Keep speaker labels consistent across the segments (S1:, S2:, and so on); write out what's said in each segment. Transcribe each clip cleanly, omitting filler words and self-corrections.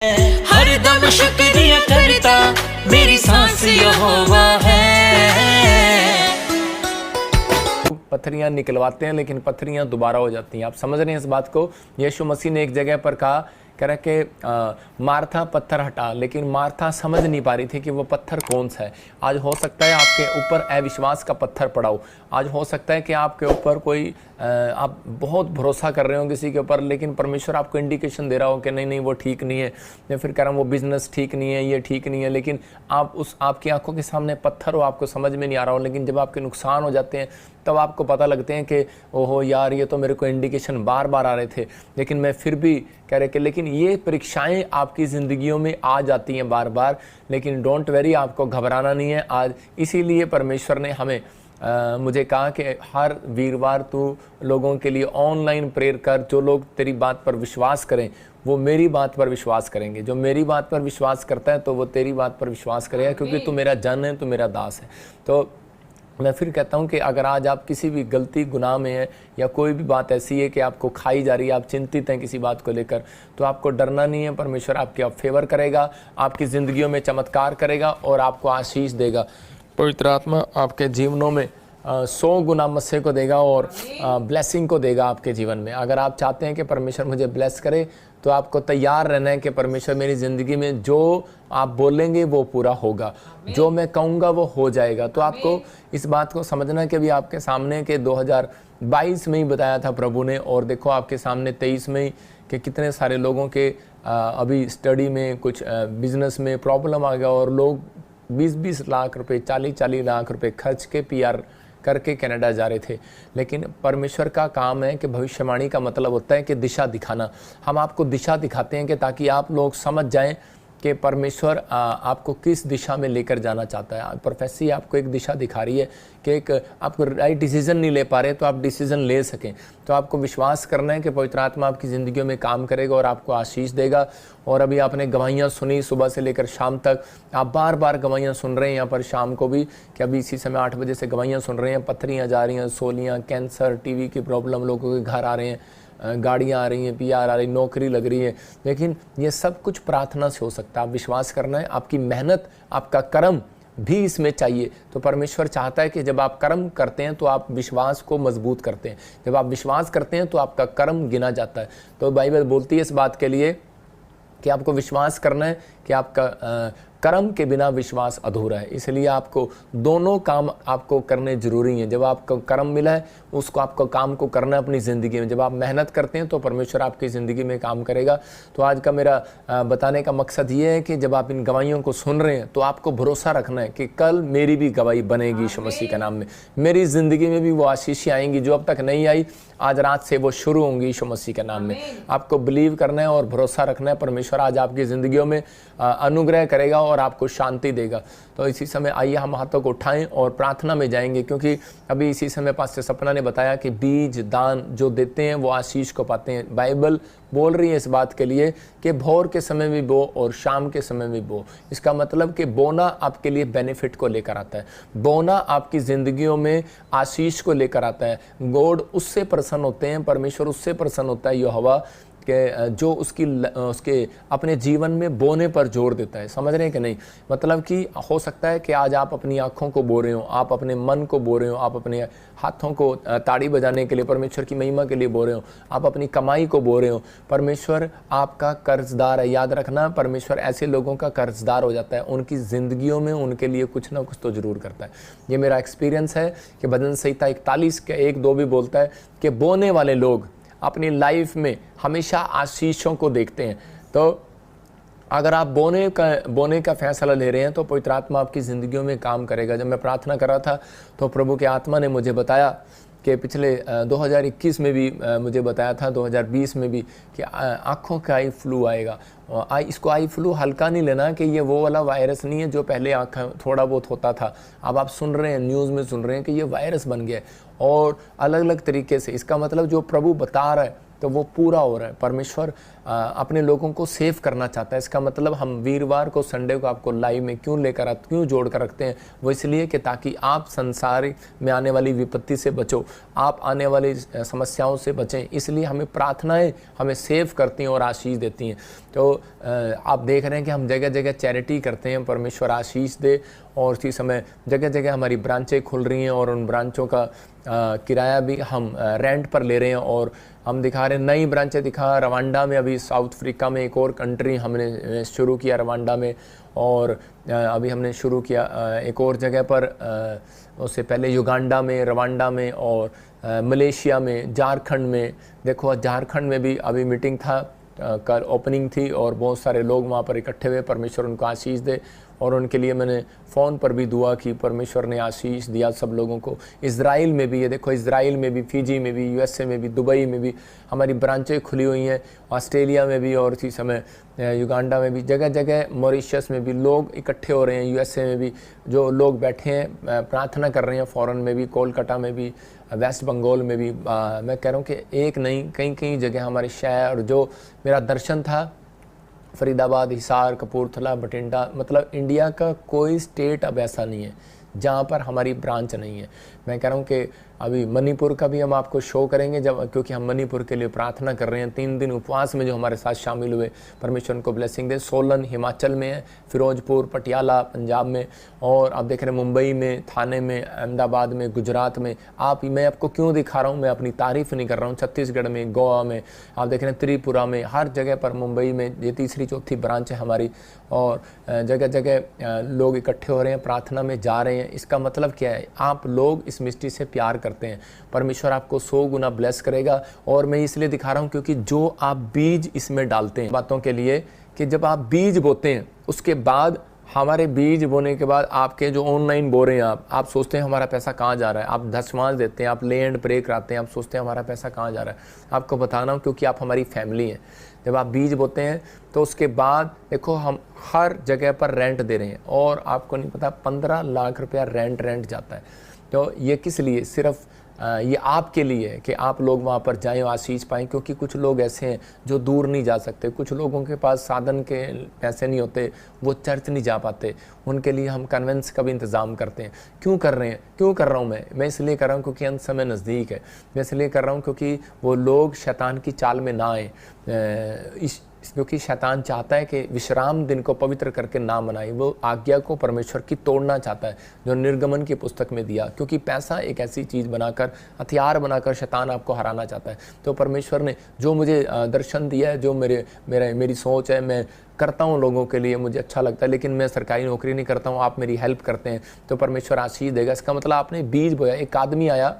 S1: हरदम शुक्रिया करता मेरी सांस यहोवा है।
S2: पत्थरियां निकलवाते हैं लेकिन पत्थरियां दोबारा हो जाती हैं। आप समझ रहे हैं इस बात को। यीशु मसीह ने एक जगह पर कहा, कह रहा कि मार्था पत्थर हटा, लेकिन मार्था समझ नहीं पा रही थी कि वो पत्थर कौन सा है। आज हो सकता है आपके ऊपर अविश्वास का पत्थर पड़ा हो। आज हो सकता है कि आपके ऊपर कोई आप बहुत भरोसा कर रहे हो किसी के ऊपर, लेकिन परमेश्वर आपको इंडिकेशन दे रहा हो कि नहीं नहीं वो ठीक नहीं है, या फिर कह रहा हूँ वो बिजनेस ठीक नहीं है, ये ठीक नहीं है, लेकिन आपकी आंखों के सामने पत्थर हो, आपको समझ में नहीं आ रहा हो। लेकिन जब आपके नुकसान हो जाते हैं तब आपको पता लगते हैं कि ओहो यार, ये तो मेरे को इंडिकेशन बार बार आ रहे थे, लेकिन मैं फिर भी कह रहे कि लेकिन ये परीक्षाएं आपकी ज़िंदगियों में आ जाती हैं बार बार, लेकिन डोंट वेरी, आपको घबराना नहीं है। आज इसीलिए परमेश्वर ने हमें मुझे कहा कि हर वीरवार तू लोगों के लिए ऑनलाइन प्रेयर कर। जो लोग तेरी बात पर विश्वास करें वो मेरी बात पर विश्वास करेंगे। जो मेरी बात पर विश्वास करता है तो वो तेरी बात पर विश्वास करेगा, क्योंकि तू मेरा जन है, तू मेरा दास है। तो मैं फिर कहता हूँ कि अगर आज आप किसी भी गलती गुनाह में हैं, या कोई भी बात ऐसी है कि आपको खाई जा रही है, आप चिंतित हैं किसी बात को लेकर, तो आपको डरना नहीं है। परमेश्वर आपके फेवर करेगा, आपकी ज़िंदगियों में चमत्कार करेगा और आपको आशीष देगा। पवित्र आत्मा आपके जीवनों में 100 गुना मस्से को देगा और ब्लेसिंग को देगा आपके जीवन में। अगर आप चाहते हैं कि परमेश्वर मुझे ब्लेस करे, तो आपको तैयार रहना है कि परमेश्वर मेरी ज़िंदगी में जो आप बोलेंगे वो पूरा होगा, जो मैं कहूँगा वो हो जाएगा। तो आपको इस बात को समझना कि अभी आपके सामने के 2022 में ही बताया था प्रभु ने, और देखो आपके सामने 23 में ही कि कितने सारे लोगों के अभी स्टडी में, कुछ बिजनेस में प्रॉब्लम आ गया, और लोग 20-20 लाख रुपए, 40-40 लाख रुपए खर्च के PR करके कनाडा जा रहे थे। लेकिन परमेश्वर का काम है कि भविष्यवाणी का मतलब होता है कि दिशा दिखाना। हम आपको दिशा दिखाते हैं कि ताकि आप लोग समझ जाएं कि परमेश्वर आपको किस दिशा में लेकर जाना चाहता है। प्रोफेसी आपको एक दिशा दिखा रही है कि एक आपको राइट डिसीजन नहीं ले पा रहे, तो आप डिसीजन ले सकें। तो आपको विश्वास करना है कि पवित्र आत्मा आपकी ज़िंदगियों में काम करेगा और आपको आशीष देगा। और अभी आपने गवाहियाँ सुनी सुबह से लेकर शाम तक, आप बार बार गवाहियाँ सुन रहे हैं यहाँ पर शाम को भी, कि अभी इसी समय 8 बजे से गवाहियाँ सुन रहे हैं। पत्थरियाँ जा रही हैं, सोलियाँ, कैंसर, TV की प्रॉब्लम, लोगों के घर आ रहे हैं, गाड़ियाँ आ रही हैं, PR आ रही, नौकरी लग रही है। लेकिन ये सब कुछ प्रार्थना से हो सकता है। आप विश्वास करना है, आपकी मेहनत, आपका कर्म भी इसमें चाहिए। तो परमेश्वर चाहता है कि जब आप कर्म करते हैं तो आप विश्वास को मजबूत करते हैं। जब आप विश्वास करते हैं तो आपका कर्म गिना जाता है। तो बाइबल बोलती है इस बात के लिए कि आपको विश्वास करना है कि आपका कर्म के बिना विश्वास अधूरा है। इसलिए आपको दोनों काम आपको करने जरूरी हैं। जब आपको कर्म मिला है, उसको आपको काम को करना है अपनी ज़िंदगी में। जब आप मेहनत करते हैं तो परमेश्वर आपकी ज़िंदगी में काम करेगा। तो आज का मेरा बताने का मकसद ये है कि जब आप इन गवाहियों को सुन रहे हैं तो आपको भरोसा रखना है कि कल मेरी भी गवाही बनेगी यीशु मसीह के नाम में। मेरी ज़िंदगी में भी वो आशीषें आएंगी जो अब तक नहीं आई, आज रात से वो शुरू होंगी यीशु मसीह के नाम में। आपको बिलीव करना है और भरोसा रखना है। परमेश्वर आज आपकी ज़िंदगियों में अनुग्रह करेगा और आपको शांति देगा। तो इसी समय आइए हम हाथों को उठाएं और प्रार्थना में जाएंगे, क्योंकि अभी इसी समय पास्टर सपना ने बताया कि बीज दान जो देते हैं वो आशीष को पाते हैं। बाइबल बोल रही है इस बात के लिए कि भोर के समय भी बो और शाम के समय भी बो। इसका मतलब कि बोना आपके लिए बेनिफिट को लेकर आता है, बोना आपकी ज़िंदगियों में आशीष को लेकर आता है। गॉड उससे प्रसन्न होते हैं, परमेश्वर उससे प्रसन्न होता है यहोवा कि जो उसके अपने जीवन में बोने पर जोर देता है। समझ रहे हैं कि नहीं? मतलब कि हो सकता है कि आज आप अपनी आँखों को बो रहे हो, आप अपने मन को बो रहे हो, आप अपने हाथों को ताड़ी बजाने के लिए, परमेश्वर की महिमा के लिए बो रहे हो, आप अपनी कमाई को बो रहे हो। परमेश्वर आपका कर्जदार है। याद रखना, परमेश्वर ऐसे लोगों का कर्जदार हो जाता है, उनकी ज़िंदगियों में उनके लिए कुछ ना कुछ तो ज़रूर करता है। ये मेरा एक्सपीरियंस है कि भजन संहिता 41 के 1-2 भी बोलता है कि बोने वाले लोग अपनी लाइफ में हमेशा आशीषों को देखते हैं। तो अगर आप बोने का फैसला ले रहे हैं तो पवित्र आत्मा आपकी ज़िंदगियों में काम करेगा। जब मैं प्रार्थना कर रहा था तो प्रभु के आत्मा ने मुझे बताया कि पिछले 2021 में भी मुझे बताया था, 2020 में भी, कि आँखों का आई फ्लू आएगा। इसको आई फ्लू हल्का नहीं लेना कि ये वो वाला वायरस नहीं है जो पहले आँख थोड़ा बहुत होता था। अब आप सुन रहे हैं, न्यूज़ में सुन रहे हैं कि ये वायरस बन गया है और अलग अलग तरीके से। इसका मतलब जो प्रभु बता रहा है तो वो पूरा हो रहा है। परमेश्वर अपने लोगों को सेव करना चाहता है। इसका मतलब हम वीरवार को, संडे को आपको लाइव में क्यों लेकर क्यों जोड़ कर रखते हैं, वो इसलिए कि ताकि आप संसार में आने वाली विपत्ति से बचो, आप आने वाली समस्याओं से बचें। इसलिए हमें प्रार्थनाएं हमें सेव करती हैं और आशीष देती हैं। तो आप देख रहे हैं कि हम जगह जगह चैरिटी करते हैं, परमेश्वर आशीष दे। और इसी समय जगह जगह हमारी ब्रांचें खुल रही हैं और उन ब्रांचों का किराया भी हम रेंट पर ले रहे हैं। और हम दिखा रहे हैं नई ब्रांचें दिखा रवांडा में, अभी साउथ अफ्रीका में एक और कंट्री हमने शुरू किया रवांडा में, और अभी हमने शुरू किया एक और जगह पर, उससे पहले युगांडा में, रवांडा में, और मलेशिया में, झारखंड में। देखो झारखंड में भी अभी मीटिंग था, कल ओपनिंग थी और बहुत सारे लोग वहाँ पर इकट्ठे हुए। परमेश्वर उनको आशीष दे। और उनके लिए मैंने फ़ोन पर भी दुआ की, परमेश्वर ने आशीष दिया सब लोगों को। इज़राइल में भी, ये देखो इज़राइल में भी, फिजी में भी, यूएसए में भी, दुबई में भी हमारी ब्रांचें खुली हुई हैं, ऑस्ट्रेलिया में भी, और इसी समय युगांडा में भी, जगह जगह मॉरिशस में भी लोग इकट्ठे हो रहे हैं। यूएसए में भी जो लोग बैठे हैं प्रार्थना कर रहे हैं, फ़ॉरेन में भी, कोलकाता में भी, वेस्ट बंगाल में भी। मैं कह रहा हूँ कि एक नहीं कई कई जगह हमारे शहर, जो मेरा दर्शन था फरीदाबाद, हिसार, कपूरथला, बठिंडा, मतलब इंडिया का कोई स्टेट अब ऐसा नहीं है जहाँ पर हमारी ब्रांच नहीं है। मैं कह रहा हूँ कि अभी मणिपुर का भी हम आपको शो करेंगे, जब क्योंकि हम मणिपुर के लिए प्रार्थना कर रहे हैं। 3 दिन उपवास में जो हमारे साथ शामिल हुए, परमेश्वर उनको ब्लेसिंग दे। सोलन हिमाचल में है, फिरोजपुर, पटियाला पंजाब में, और आप देख रहे हैं मुंबई में, थाने में, अहमदाबाद में, गुजरात में। मैं आपको क्यों दिखा रहा हूँ, मैं अपनी तारीफ़ नहीं कर रहा हूँ। छत्तीसगढ़ में, गोवा में, आप देख रहे हैं त्रिपुरा में, हर जगह पर, मुंबई में, ये तीसरी चौथी ब्रांच है हमारी। और जगह जगह लोग इकट्ठे हो रहे हैं, प्रार्थना में जा रहे हैं। इसका मतलब क्या है, आप लोग इस मिस्ट्री से प्यार करते हैं, परमेश्वर आपको 100 गुना ब्लेस करेगा। और मैं इसलिए दिखा रहा हूँ क्योंकि जो आप बीज इसमें डालते हैं, बातों के लिए कि जब आप बीज बोते हैं, उसके बाद हमारे बीज बोने के बाद आपके जो ऑनलाइन बो रहे हैं, आप सोचते हैं हमारा पैसा कहाँ जा रहा है, आप दशमांश देते हैं, आप लैंड प्रे कराते हैं, आप सोचते हैं हमारा पैसा कहाँ जा रहा है। आपको बताना हूँ क्योंकि आप हमारी फैमिली हैं। जब आप बीज बोते हैं तो उसके बाद देखो हम हर जगह पर रेंट दे रहे हैं, और आपको नहीं पता 15 लाख रुपया रेंट जाता है। तो ये किस लिए, सिर्फ ये आपके लिए है कि आप लोग वहाँ पर जाएं, आशीष पाएँ। क्योंकि कुछ लोग ऐसे हैं जो दूर नहीं जा सकते, कुछ लोगों के पास साधन के पैसे नहीं होते, वो चर्च नहीं जा पाते, उनके लिए हम कन्वेंस का भी इंतज़ाम करते हैं। क्यों कर रहे हैं, क्यों कर रहा हूँ मैं इसलिए कर रहा हूँ क्योंकि अंत समय नज़दीक है। मैं इसलिए कर रहा हूँ क्योंकि वो लोग शैतान की चाल में ना आए, क्योंकि शैतान चाहता है कि विश्राम दिन को पवित्र करके ना मनाए। वो आज्ञा को परमेश्वर की तोड़ना चाहता है, जो निर्गमन की पुस्तक में दिया। क्योंकि पैसा एक ऐसी चीज़ बनाकर, हथियार बनाकर शैतान आपको हराना चाहता है। तो परमेश्वर ने जो मुझे दर्शन दिया है, जो मेरी सोच है, मैं करता हूँ लोगों के लिए, मुझे अच्छा लगता है। लेकिन मैं सरकारी नौकरी नहीं करता हूँ, आप मेरी हेल्प करते हैं तो परमेश्वर आशीष देगा। इसका मतलब आपने बीज बोया। एक आदमी आया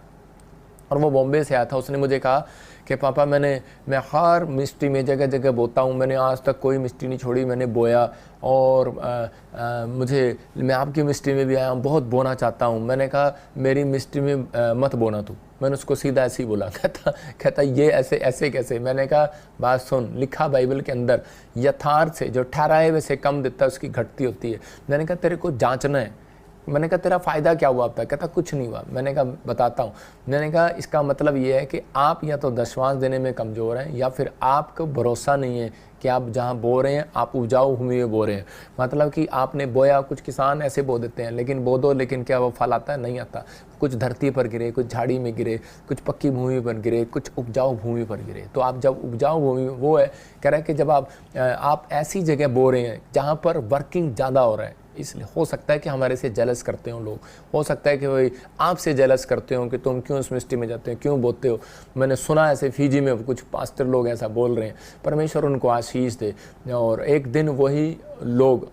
S2: और वो बॉम्बे से आया था, उसने मुझे कहा कि पापा मैं हर मिस्ट्री में जगह जगह बोता हूँ, मैंने आज तक कोई मिस्ट्री नहीं छोड़ी, मैंने बोया, और मैं आपकी मिस्ट्री में भी आया हूँ, बहुत बोना चाहता हूँ। मैंने कहा मेरी मिस्ट्री में मत बोना तू। मैंने उसको सीधा ऐसे ही बोला। कहता ये ऐसे कैसे। मैंने कहा बात सुन, लिखा बाइबल के अंदर, यथार्थ से जो ठहराए हुए से कम देता है उसकी घटती होती है। मैंने कहा तेरे को जांचना है। मैंने कहा तेरा फ़ायदा क्या हुआ अब तक? कहता कुछ नहीं हुआ। मैंने कहा बताता हूँ। मैंने कहा इसका मतलब ये है कि आप या तो दशमांश देने में कमज़ोर हैं, या फिर आपको भरोसा नहीं है कि आप जहाँ बो रहे हैं आप उपजाऊ भूमि में बो रहे हैं। मतलब कि आपने बोया, कुछ किसान ऐसे बो देते हैं, लेकिन बो दो, लेकिन क्या वो फल आता है? नहीं आता। कुछ धरती पर गिरे, कुछ झाड़ी में गिरे, कुछ पक्की भूमि पर गिरे, कुछ उपजाऊ भूमि पर गिरे। तो आप जब उपजाऊ भूमि, वो है कह रहा है कि जब आप ऐसी जगह बो रहे हैं जहाँ पर वर्किंग ज़्यादा हो रहा है, इसलिए हो सकता है कि हमारे से जेलस करते हो लोग, हो सकता है कि वही आपसे जेलस करते हो कि तुम क्यों इस मिस्ट्री में जाते हो, क्यों बोलते हो। मैंने सुना ऐसे फिजी में कुछ पास्टर लोग ऐसा बोल रहे हैं। परमेश्वर उनको आशीष दे, और एक दिन वही लोग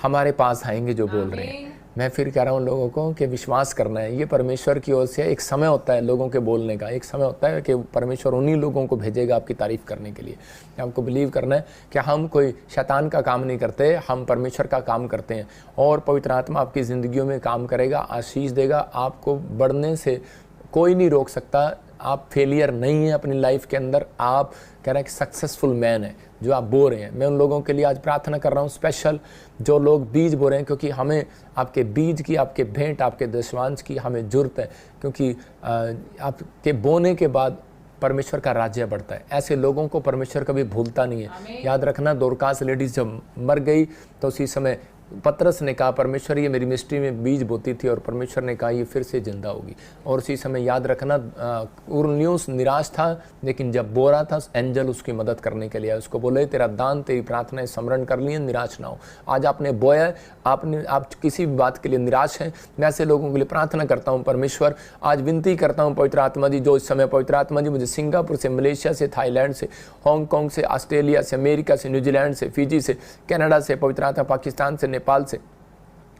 S2: हमारे पास आएंगे जो बोल रहे हैं। मैं फिर कह रहा हूँ लोगों को कि विश्वास करना है, ये परमेश्वर की ओर से एक समय होता है लोगों के बोलने का। एक समय होता है कि परमेश्वर उन्हीं लोगों को भेजेगा आपकी तारीफ़ करने के लिए। आपको बिलीव करना है कि हम कोई शैतान का काम नहीं करते, हम परमेश्वर का काम करते हैं, और पवित्र आत्मा आपकी ज़िंदगियों में काम करेगा, आशीष देगा। आपको बढ़ने से कोई नहीं रोक सकता। आप फेलियर नहीं हैं अपनी लाइफ के अंदर, आप कह रहे हैं कि सक्सेसफुल मैन है जो आप बो रहे हैं। मैं उन लोगों के लिए आज प्रार्थना कर रहा हूँ स्पेशल, जो लोग बीज बो रहे हैं, क्योंकि हमें आपके बीज की, आपके भेंट, आपके दशमांश की हमें ज़रूरत है। क्योंकि आपके बोने के बाद परमेश्वर का राज्य बढ़ता है। ऐसे लोगों को परमेश्वर कभी भूलता नहीं है। याद रखना, दोरकास लेडीज जब मर गई तो उसी समय पतरस ने कहा परमेश्वर ये मेरी मिस्ट्री में बीज बोती थी, और परमेश्वर ने कहा ये फिर से जिंदा होगी। और उसी समय याद रखना, कुरनेलियुस निराश था, लेकिन जब बोरा था एंजल उसकी मदद करने के लिए आया। उसको बोले तेरा दान तेरी प्रार्थनाएं स्मरण कर लिए, निराश ना हो। आज आपने बोया, आप किसी भी बात के लिए निराश हैं, मैं ऐसे लोगों के लिए प्रार्थना करता हूँ परमेश्वर, आज विनती करता हूँ पवित्र आत्मा जी, जो इस समय पवित्र आत्मा जी मुझे सिंगापुर से, मलेशिया से, थाईलैंड से, हांगकांग से, ऑस्ट्रेलिया से, अमेरिका से, न्यूजीलैंड से, फिजी से, कनाडा से, पवित्र आत्मा पाकिस्तान से, नेपाल से,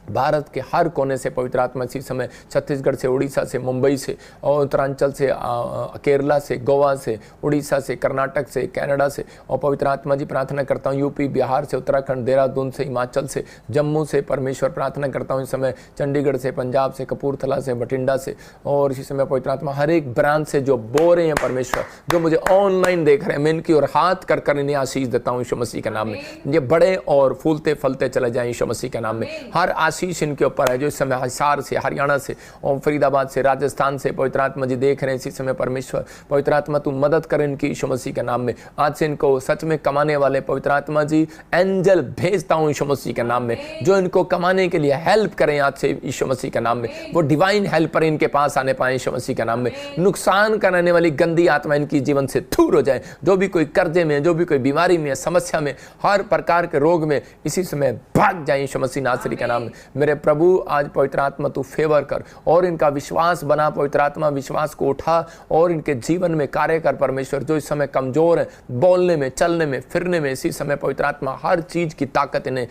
S2: भारत के हर कोने से पवित्र आत्मा इसी समय, छत्तीसगढ़ से, उड़ीसा से, मुंबई से, और उत्तरांचल से, केरला से, गोवा से, उड़ीसा से, कर्नाटक से, कनाडा से, और पवित्र आत्मा जी प्रार्थना करता हूँ यूपी, बिहार से, उत्तराखंड, देहरादून से, हिमाचल से, जम्मू से, परमेश्वर प्रार्थना करता हूँ इस समय चंडीगढ़ से, पंजाब से, कपूरथला से, बठिंडा से, और इसी समय पवित्र आत्मा हर एक ब्रांच से जो बो रहे हैं परमेश्वर, जो मुझे ऑनलाइन देख रहे हैं, मैं इनकी और हाथ कर इन्हें आशीष देता हूँ यीशु मसीह के नाम में। ये बड़े और फूलते फलते चले जाएं यीशु मसीह के नाम में। हर आशीष इनके ऊपर है जो इस समय हिसार से, हरियाणा से, और फरीदाबाद से, राजस्थान से पवित्र आत्मा जी देख रहे हैं इसी समय परमेश्वर। पवित्र आत्मा तू मदद कर इनकी यीशु मसीह के नाम में। आज से इनको सच में कमाने वाले पवित्र आत्मा जी एंजल भेजता हूं यीशु मसीह के नाम में, जो इनको कमाने के लिए हेल्प करें आज से यीशु मसीह के नाम में। वो डिवाइन हेल्पर इनके पास आने पाए यीशु मसीह के नाम में। नुकसान कराने वाली गंदी आत्मा इनकी जीवन से दूर हो जाए। जो भी कोई कर्जे में, जो भी कोई बीमारी में, समस्या में, हर प्रकार के रोग में इसी समय भाग जाए यीशु मसीह नासरी के नाम में। मेरे प्रभु आज पवित्र आत्मा तू फेवर कर और इनका विश्वास बना। पवित्र आत्मा विश्वास को उठा और इनके जीवन में कार्य कर परमेश्वर। जो इस समय कमजोर है बोलने में, चलने में, फिरने में, इसी समय पवित्र आत्मा हर चीज की ताकत इन्हें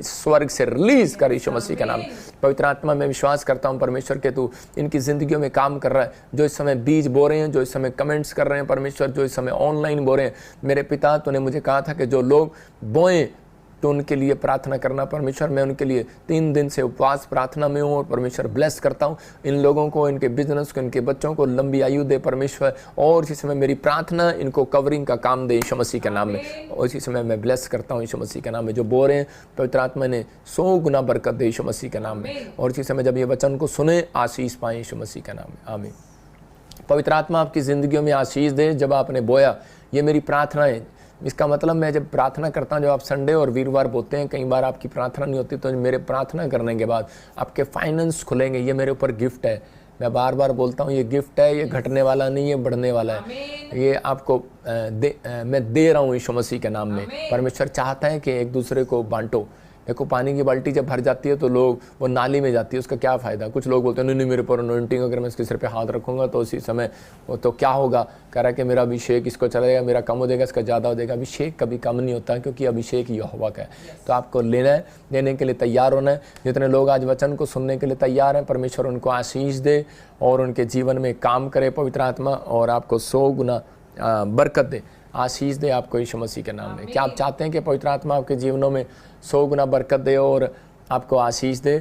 S2: स्वर्ग से रिलीज कर यीशु मसीह का नाम। पवित्र आत्मा में विश्वास करता हूं परमेश्वर के तू इनकी जिंदगियों में काम कर रहा है। जो इस समय बीज बो रहे हैं, जो इस समय कमेंट्स कर रहे हैं परमेश्वर, जो इस समय ऑनलाइन बो रहे हैं, मेरे पिता तूने मुझे कहा था कि जो लोग बोएं तो उनके लिए प्रार्थना करना परमेश्वर। मैं उनके लिए 3 दिन से उपवास प्रार्थना में हूँ और परमेश्वर ब्लेस करता हूँ इन लोगों को, इनके बिजनेस को, इनके बच्चों को लंबी आयु दे परमेश्वर। और इसी समय मेरी प्रार्थना इनको कवरिंग का काम दे यीशु मसीह के नाम में। और इसी समय मैं ब्लेस करता हूँ यीशु मसीह के नाम में। जो बोल रहे हैं पवित्र आत्मा ने 100 गुना बरकत दे यीशु मसीह के नाम में। और इसी समय जब ये वचन को सुने आशीष पाए यीशु मसीह के नाम में। आमीन। पवित्र आत्मा आपकी जिंदगियों में आशीष दे। जब आपने बोया, ये मेरी प्रार्थना है। इसका मतलब मैं जब प्रार्थना करता हूँ, जब आप संडे और वीरवार बोलते हैं, कई बार आपकी प्रार्थना नहीं होती, तो मेरे प्रार्थना करने के बाद आपके फाइनेंस खुलेंगे। ये मेरे ऊपर गिफ्ट है। मैं बार बार बोलता हूँ ये गिफ्ट है, ये घटने वाला नहीं है, बढ़ने वाला है। ये आपको मैं दे रहा हूँ यीशु मसीह के नाम में। परमेश्वर चाहता है कि एक दूसरे को बांटो। देखो पानी की बाल्टी जब भर जाती है तो लोग वो नाली में जाती है, उसका क्या फ़ायदा। कुछ लोग बोलते हैं नहीं मेरे पर अनॉइंटिंग, अगर मैं इसके सिर पे हाथ रखूँगा तो उसी समय वो तो क्या होगा। कह रहा है कि मेरा अभिषेक इसको चला जाएगा, मेरा कम हो जाएगा, इसका ज़्यादा हो जाएगा। अभिषेक कभी कम नहीं होता, क्योंकि अभिषेक यहोवा का है। तो आपको लेना है, लेने के लिए तैयार होना है। जितने लोग आज वचन को सुनने के लिए तैयार हैं, परमेश्वर उनको आशीष दे और उनके जीवन में काम करे पवित्र आत्मा, और आपको 100 गुना बरकत दे, आशीष दे आपको यीशु मसीह के नाम में। क्या आप चाहते हैं कि पवित्र आत्मा आपके जीवनों में 100 गुना बरकत दे और आपको आशीष दे?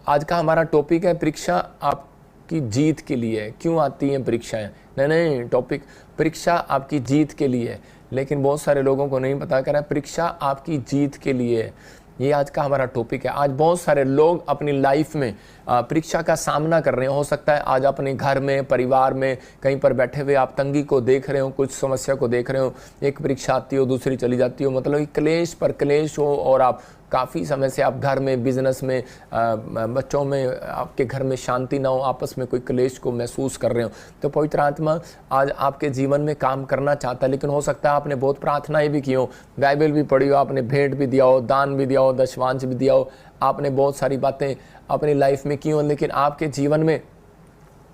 S2: आज का हमारा टॉपिक है परीक्षा आपकी जीत के लिए। क्यों आती हैं परीक्षाएं? नहीं, टॉपिक परीक्षा आपकी जीत के लिए है। लेकिन बहुत सारे लोगों को नहीं पता, कर रहा है परीक्षा आपकी जीत के लिए है। ये आज का हमारा टॉपिक है। आज बहुत सारे लोग अपनी लाइफ में परीक्षा का सामना कर रहे हैं। हो सकता है आज अपने घर में, परिवार में, कहीं पर बैठे हुए आप तंगी को देख रहे हो, कुछ समस्या को देख रहे हो। एक परीक्षा आती हो, दूसरी चली जाती हो, मतलब क्लेश पर क्लेश हो, और आप काफ़ी समय से आप घर में, बिजनेस में, बच्चों में, आपके घर में शांति ना हो, आपस में कोई क्लेश को महसूस कर रहे हो। तो पवित्र आत्मा आज आपके जीवन में काम करना चाहता है। लेकिन हो सकता है आपने बहुत प्रार्थनाएं भी की हो, बाइबल भी पढ़ी हो, आपने भेंट भी दिया हो, दान भी दिया हो, दशवांश भी दिया हो, आपने बहुत सारी बातें अपनी लाइफ में की हो, लेकिन आपके जीवन में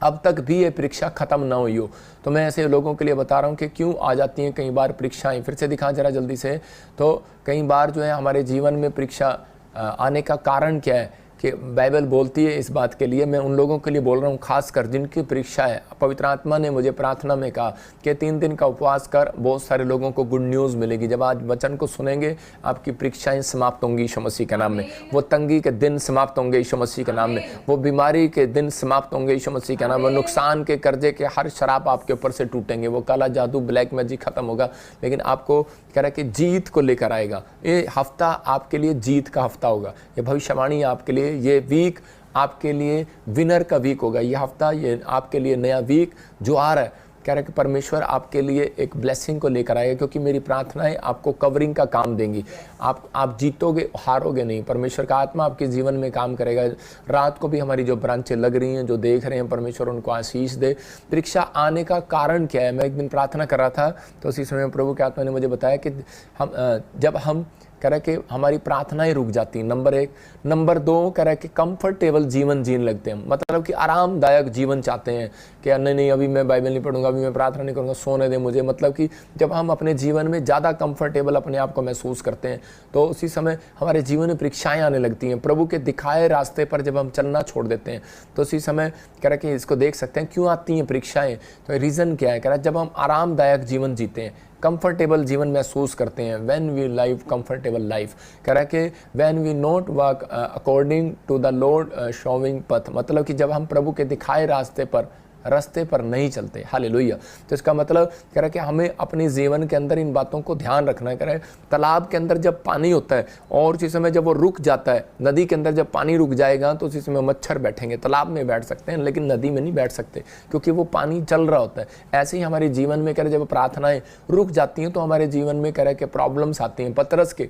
S2: अब तक भी ये परीक्षा ख़त्म ना हुई हो। तो मैं ऐसे लोगों के लिए बता रहा हूँ कि क्यों आ जाती हैं कई बार परीक्षाएं। फिर से दिखा जरा जल्दी से। तो कई बार जो है हमारे जीवन में परीक्षा आने का कारण क्या है कि बाइबल बोलती है इस बात के लिए। मैं उन लोगों के लिए बोल रहा हूँ खास कर जिनकी परीक्षा है। पवित्र आत्मा ने मुझे प्रार्थना में कहा कि 3 दिन का उपवास कर, बहुत सारे लोगों को गुड न्यूज़ मिलेगी। जब आज वचन को सुनेंगे आपकी परीक्षाएं समाप्त होंगी यीशु मसीह के नाम में। वो तंगी के दिन समाप्त होंगे यीशु मसीह के नाम में। वो बीमारी के दिन समाप्त होंगे यीशु मसीह के नाम में। नुकसान के, कर्जे के हर शराब आपके ऊपर से टूटेंगे। वो काला जादू, ब्लैक मैजिक खत्म होगा। लेकिन आपको कह रहा है कि जीत को लेकर आएगा। ये हफ्ता आपके लिए जीत का हफ्ता होगा। ये भविष्यवाणी आपके लिए, ये वीक आपके लिए विनर का वीक होगा। ये हफ्ता, ये आपके लिए नया वीक जो आ रहा है, कह रहा है कि परमेश्वर आपके लिए एक ब्लेसिंग को लेकर आएगा, क्योंकि मेरी प्रार्थनाएं आपको कवरिंग का काम देंगी। आप जीतोगे, हारोगे नहीं। परमेश्वर का आत्मा आपके जीवन में काम करेगा। रात को भी हमारी जो ब्रांचें लग रही हैं, जो देख रहे हैं, परमेश्वर उनको आशीष दे। परीक्षा आने का कारण क्या है? मैं एक दिन प्रार्थना कर रहा था तो उसी समय प्रभु के आत्मा ने मुझे बताया कि जब हम कह रहा है कि हमारी प्रार्थनाएं रुक जाती हैं, नंबर 1। नंबर 2 कह रहा है कि कंफर्टेबल जीवन जीने लगते हैं, मतलब कि आरामदायक जीवन चाहते हैं कि नहीं अभी मैं बाइबल नहीं पढ़ूंगा, अभी मैं प्रार्थना नहीं करूंगा, सोने दे मुझे। मतलब कि जब हम अपने जीवन में ज़्यादा कंफर्टेबल अपने आप को महसूस करते हैं तो उसी समय हमारे जीवन में परीक्षाएं आने लगती हैं। प्रभु के दिखाए रास्ते पर जब हम चलना छोड़ देते हैं तो उसी समय कह रहा है कि इसको देख सकते हैं क्यों आती हैं परीक्षाएं। तो रीज़न क्या है? कह रहा है जब हम आरामदायक जीवन जीते हैं, कंफर्टेबल जीवन महसूस करते हैं, when we live comfortable life. कह रहा है कि when we not work according to the lord showing path, मतलब कि जब हम प्रभु के दिखाए रास्ते पर नहीं चलते। हालेलुया। तो इसका मतलब कह रहा है कि हमें अपने जीवन के अंदर इन बातों को ध्यान रखना है। कह रहा है तालाब के अंदर जब पानी होता है और उसी समय जब वो रुक जाता है, नदी के अंदर जब पानी रुक जाएगा तो उसी समय मच्छर बैठेंगे। तालाब में बैठ सकते हैं लेकिन नदी में नहीं बैठ सकते, क्योंकि वो पानी चल रहा होता है। ऐसे ही हमारे जीवन में कह रहे जब प्रार्थनाएं रुक जाती हैं तो हमारे जीवन में कह रहा है कि प्रॉब्लम्स आती हैं। पतरस के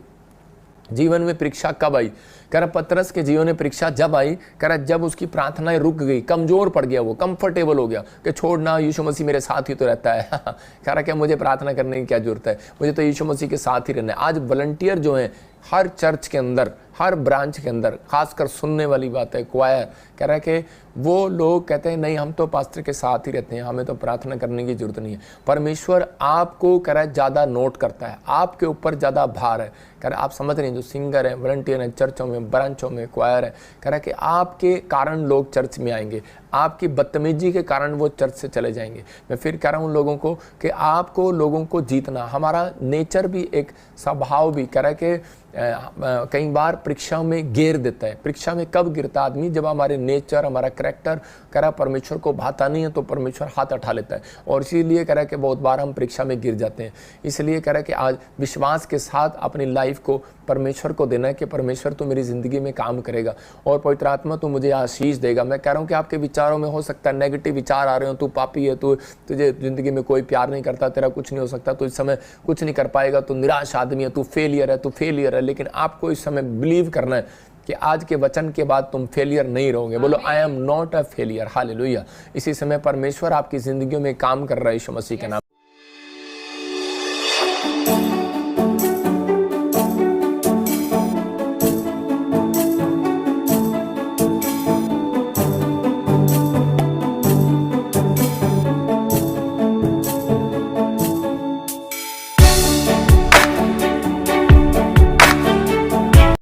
S2: जीवन में परीक्षा कब आई? कह रहा पतरस के जीवन में परीक्षा जब आई, कह रहा जब उसकी प्रार्थनाएं रुक गई, कमजोर पड़ गया, वो कंफर्टेबल हो गया कि छोड़ना, यीशु मसीह मेरे साथ ही तो रहता है। कह रहा क्या मुझे प्रार्थना करने की क्या जरूरत है, मुझे तो यीशु मसीह के साथ ही रहना है। आज वॉलंटियर जो हैं हर चर्च के अंदर, हर ब्रांच के अंदर, खासकर सुनने वाली बात है, क्वायर, कह रहा है कि वो लोग कहते हैं नहीं हम तो पास्टर के साथ ही रहते हैं, हमें तो प्रार्थना करने की जरूरत नहीं है। परमेश्वर आपको कह रहा है ज़्यादा नोट करता है, आपके ऊपर ज़्यादा भार है। कह रहा है आप समझ रहे हैं, जो सिंगर हैं, वॉलंटियर हैं, चर्चों में, ब्रांचों में, क्वायर है, कह रहा है कि आपके कारण लोग चर्च में आएंगे, आपकी बदतमीजी के कारण वो चर्च से चले जाएंगे। मैं फिर कह रहा हूँ लोगों को कि आपको लोगों को जीतना, हमारा नेचर भी एक स्वभाव भी कह रहा है कि कई बार परीक्षाओं में गिर देता है। परीक्षा में कब गिरता आदमी? जब हमारे नेचर, हमारा करैक्टर कह रहा परमेश्वर को भाता नहीं है तो परमेश्वर हाथ उठा लेता है, और इसीलिए कह रहा है कि बहुत बार हम परीक्षा में गिर जाते हैं। इसलिए कह रहा है कि आज विश्वास के साथ अपनी लाइफ को परमेश्वर को देना है कि परमेश्वर तो मेरी ज़िंदगी में काम करेगा और पवित्र आत्मा तो मुझे आशीष देगा। मैं कह रहा हूँ कि आपके विचारों में हो सकता है नेगेटिव विचार आ रहे हो, तू पापी है, तुझे ज़िंदगी में कोई प्यार नहीं करता, तेरा कुछ नहीं हो सकता, तो इस समय कुछ नहीं कर पाएगा, तू निराश आदमी है, तू फेलियर है। लेकिन आपको इस समय बिलीव करना है कि आज के वचन के बाद तुम फेलियर नहीं रहोगे। बोलो I am not a failure. Hallelujah. इसी समय परमेश्वर आपकी जिंदगियों में काम कर रहा है यीशु मसीह के नाम।